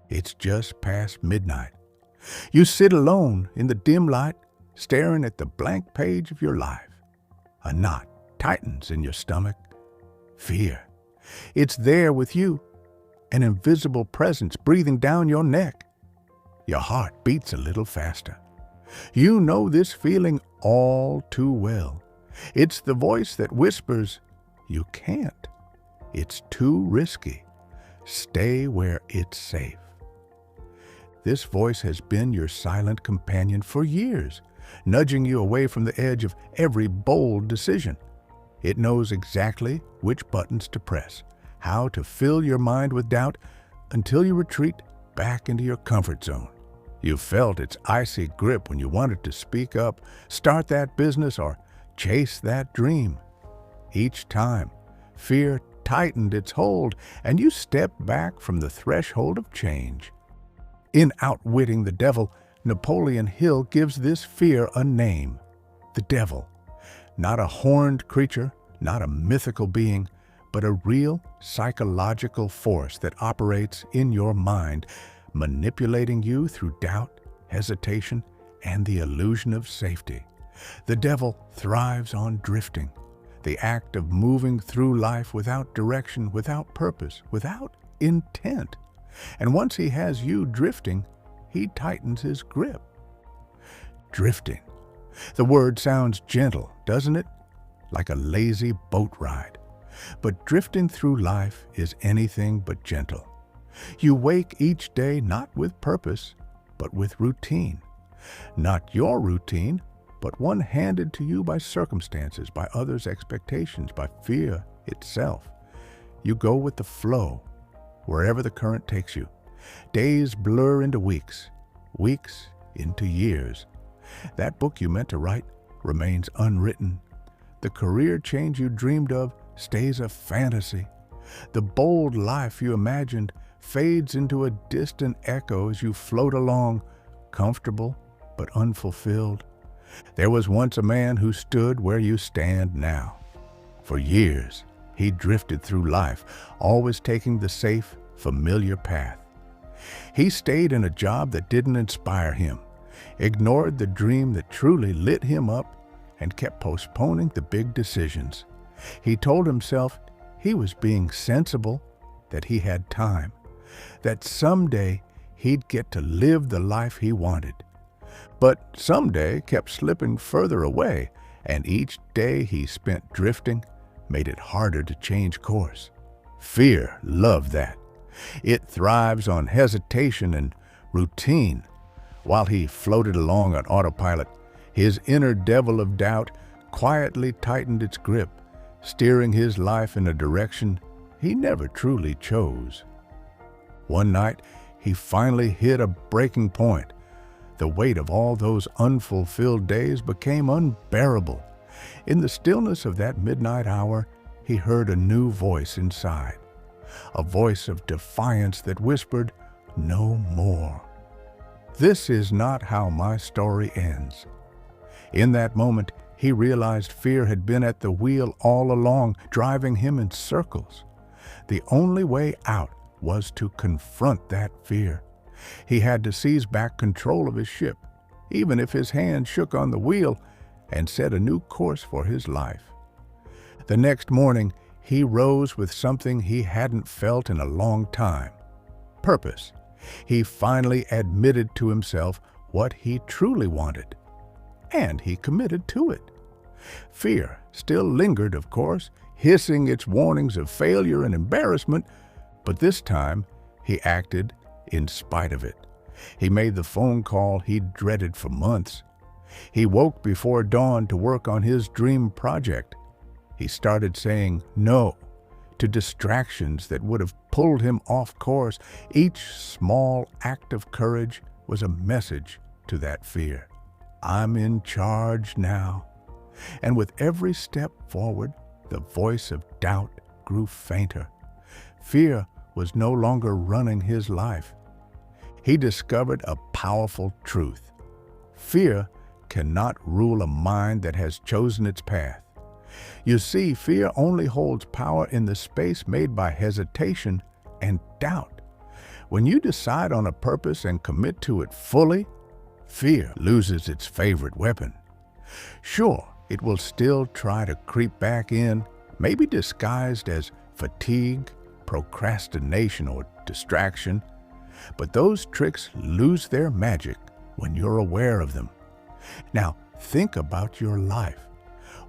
It's just past midnight. You sit alone in the dim light, staring at the blank page of your life. A knot tightens in your stomach. Fear. It's there with you, an invisible presence breathing down your neck. Your heart beats a little faster. You know this feeling all too well. It's the voice that whispers, "You can't. It's too risky. Stay where it's safe." This voice has been your silent companion for years, nudging you away from the edge of every bold decision. It knows exactly which buttons to press, how to fill your mind with doubt until you retreat back into your comfort zone. You felt its icy grip when you wanted to speak up, start that business, or chase that dream. Each time, fear tightened its hold, and you stepped back from the threshold of change. In Outwitting the Devil, Napoleon Hill gives this fear a name: the devil. Not a horned creature, not a mythical being, but a real psychological force that operates in your mind, manipulating you through doubt, hesitation, and the illusion of safety. The devil thrives on drifting, the act of moving through life without direction, without purpose, without intent. And once he has you drifting, he tightens his grip. Drifting. The word sounds gentle, doesn't it? Like a lazy boat ride. But drifting through life is anything but gentle. You wake each day not with purpose, but with routine. Not your routine, but one handed to you by circumstances, by others' expectations, by fear itself. You go with the flow, wherever the current takes you. Days blur into weeks, weeks into years. That book you meant to write remains unwritten. The career change you dreamed of stays a fantasy. The bold life you imagined fades into a distant echo as you float along, comfortable but unfulfilled. There was once a man who stood where you stand now. For years, he drifted through life, always taking the safe, familiar path. He stayed in a job that didn't inspire him, ignored the dream that truly lit him up, and kept postponing the big decisions. He told himself he was being sensible, that he had time, that someday he'd get to live the life he wanted. But someday kept slipping further away, and each day he spent drifting made it harder to change course. Fear loved that. It thrives on hesitation and routine. While he floated along on autopilot, his inner devil of doubt quietly tightened its grip, steering his life in a direction he never truly chose. One night, he finally hit a breaking point. The weight of all those unfulfilled days became unbearable. In the stillness of that midnight hour, he heard a new voice inside, a voice of defiance that whispered, "No more. This is not how my story ends." In that moment, he realized fear had been at the wheel all along, driving him in circles. The only way out was to confront that fear. He had to seize back control of his ship, even if his hand shook on the wheel, and set a new course for his life. The next morning, he rose with something he hadn't felt in a long time: purpose. He finally admitted to himself what he truly wanted, and he committed to it. Fear still lingered, of course, hissing its warnings of failure and embarrassment, but this time he acted in spite of it. He made the phone call he'd dreaded for months. He woke before dawn to work on his dream project. He started saying no to distractions that would have pulled him off course. Each small act of courage was a message to that fear. I'm in charge now. And with every step forward, the voice of doubt grew fainter. Fear was no longer running his life. He discovered a powerful truth. Fear cannot rule a mind that has chosen its path. You see, fear only holds power in the space made by hesitation and doubt. When you decide on a purpose and commit to it fully, fear loses its favorite weapon. Sure, it will still try to creep back in, maybe disguised as fatigue, procrastination, or distraction, but those tricks lose their magic when you're aware of them. Now, think about your life.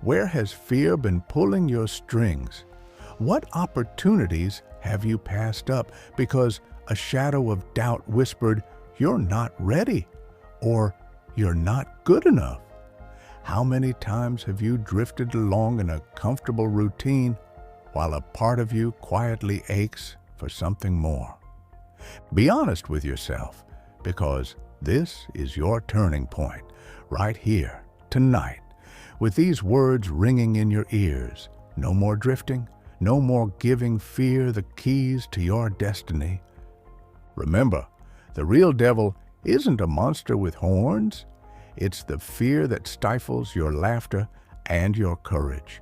Where has fear been pulling your strings? What opportunities have you passed up because a shadow of doubt whispered, "You're not ready," or "You're not good enough"? How many times have you drifted along in a comfortable routine while a part of you quietly aches for something more? Be honest with yourself, because this is your turning point, right here, tonight, with these words ringing in your ears. No more drifting, no more giving fear the keys to your destiny. Remember, the real devil isn't a monster with horns. It's the fear that stifles your laughter and your courage.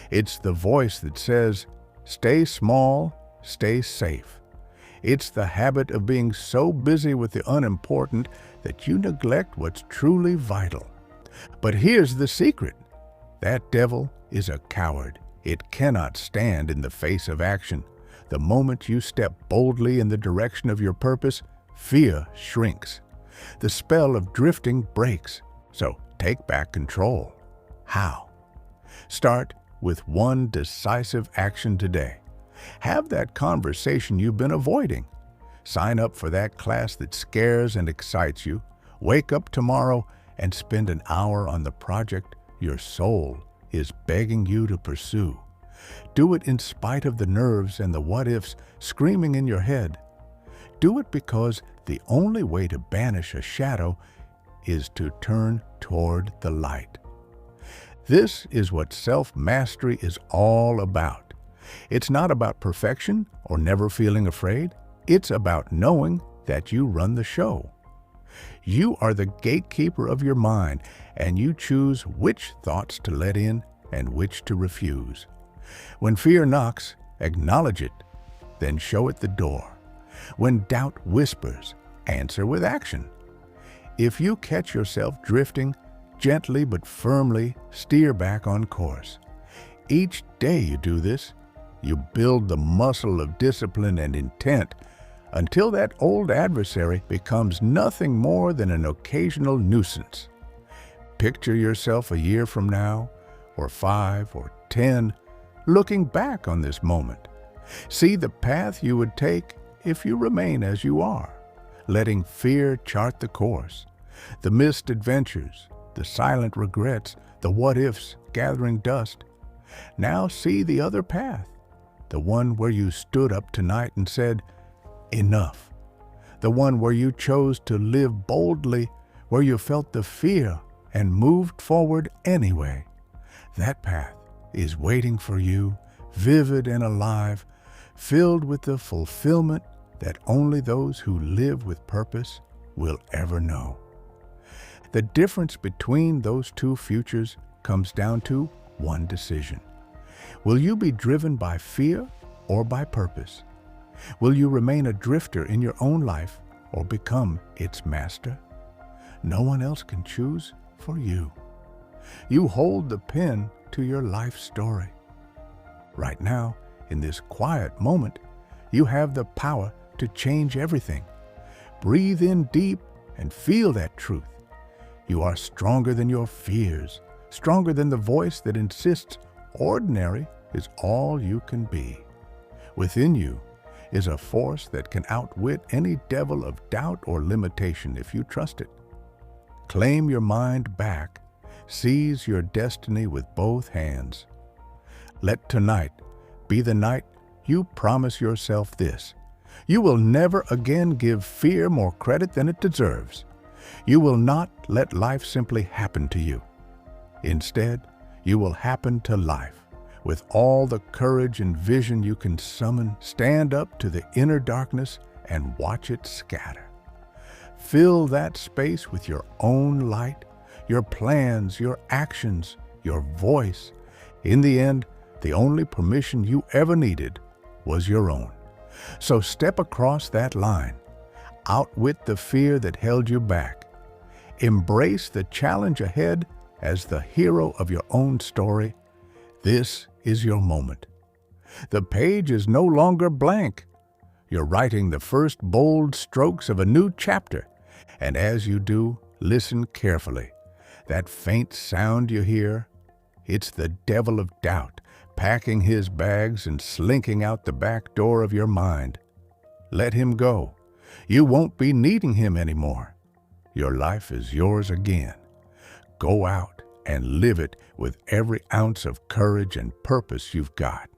It's the voice that says, "Stay small, stay safe." It's the habit of being so busy with the unimportant that you neglect what's truly vital. But here's the secret. That devil is a coward. It cannot stand in the face of action. The moment you step boldly in the direction of your purpose, fear shrinks. The spell of drifting breaks. So take back control. How? Start with one decisive action today. Have that conversation you've been avoiding. Sign up for that class that scares and excites you. Wake up tomorrow and spend an hour on the project your soul is begging you to pursue. Do it in spite of the nerves and the what-ifs screaming in your head. Do it because the only way to banish a shadow is to turn toward the light. This is what self-mastery is all about. It's not about perfection or never feeling afraid. It's about knowing that you run the show. You are the gatekeeper of your mind, and you choose which thoughts to let in and which to refuse. When fear knocks, acknowledge it, then show it the door. When doubt whispers, answer with action. If you catch yourself drifting, gently but firmly steer back on course. Each day you do this, you build the muscle of discipline and intent until that old adversary becomes nothing more than an occasional nuisance. Picture yourself a year from now, or 5 or 10, looking back on this moment. See the path you would take if you remain as you are, letting fear chart the course. The missed adventures, the silent regrets, the what-ifs gathering dust. Now see the other path, the one where you stood up tonight and said, "Enough." The one where you chose to live boldly, where you felt the fear and moved forward anyway. That path is waiting for you, vivid and alive, filled with the fulfillment that only those who live with purpose will ever know. The difference between those two futures comes down to one decision. Will you be driven by fear or by purpose? Will you remain a drifter in your own life or become its master? No one else can choose for you. You hold the pen to your life story. Right now, in this quiet moment, you have the power to change everything. Breathe in deep and feel that truth. You are stronger than your fears, stronger than the voice that insists ordinary is all you can be. Within you is a force that can outwit any devil of doubt or limitation if you trust it. Claim your mind back. Seize your destiny with both hands. Let tonight be the night you promise yourself this. You will never again give fear more credit than it deserves. You will not let life simply happen to you. Instead, you will happen to life. With all the courage and vision you can summon, stand up to the inner darkness and watch it scatter. Fill that space with your own light, your plans, your actions, your voice. In the end, the only permission you ever needed was your own. So step across that line, Outwit the fear that held you back. Embrace the challenge ahead as the hero of your own story. This is your moment. The page is no longer blank. You're writing the first bold strokes of a new chapter, and as you do, listen carefully. That faint sound you hear, it's the devil of doubt packing his bags and slinking out the back door of your mind. Let him go. You won't be needing him anymore. Your life is yours again. Go out and live it with every ounce of courage and purpose you've got.